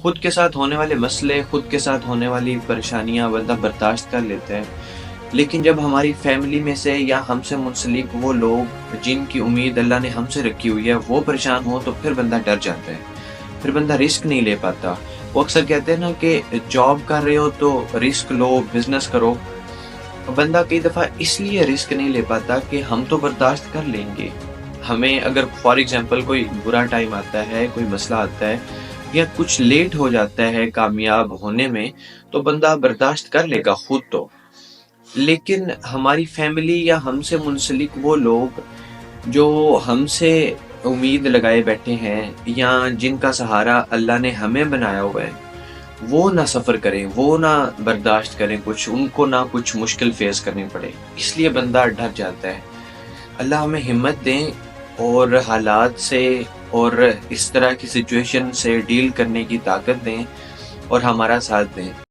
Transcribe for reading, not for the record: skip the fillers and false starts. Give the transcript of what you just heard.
خود کے ساتھ ہونے والے مسئلے، خود کے ساتھ ہونے والی پریشانیاں بندہ برداشت کر لیتا ہے، لیکن جب ہماری فیملی میں سے یا ہم سے منسلک وہ لوگ جن کی امید اللہ نے ہم سے رکھی ہوئی ہے وہ پریشان ہو تو پھر بندہ ڈر جاتا ہے، پھر بندہ رسک نہیں لے پاتا۔ وہ اکثر کہتے ہیں نا کہ جاب کر رہے ہو تو رسک لو، بزنس کرو۔ بندہ کئی دفعہ اس لیے رسک نہیں لے پاتا کہ ہم تو برداشت کر لیں گے، ہمیں اگر فار ایگزامپل کوئی برا ٹائم آتا ہے، کوئی مسئلہ آتا ہے یا کچھ لیٹ ہو جاتا ہے کامیاب ہونے میں، تو بندہ برداشت کر لے گا خود تو، لیکن ہماری فیملی یا ہم سے منسلک وہ لوگ جو ہم سے امید لگائے بیٹھے ہیں یا جن کا سہارا اللہ نے ہمیں بنایا ہوا ہے، وہ نہ سفر کریں، وہ نہ برداشت کریں، کچھ ان کو نہ کچھ مشکل فیس کرنی پڑے، اس لیے بندہ ڈر جاتا ہے۔ اللہ ہمیں ہمت دیں اور حالات سے اور اس طرح کی سچویشن سے ڈیل کرنے کی طاقت دیں اور ہمارا ساتھ دیں۔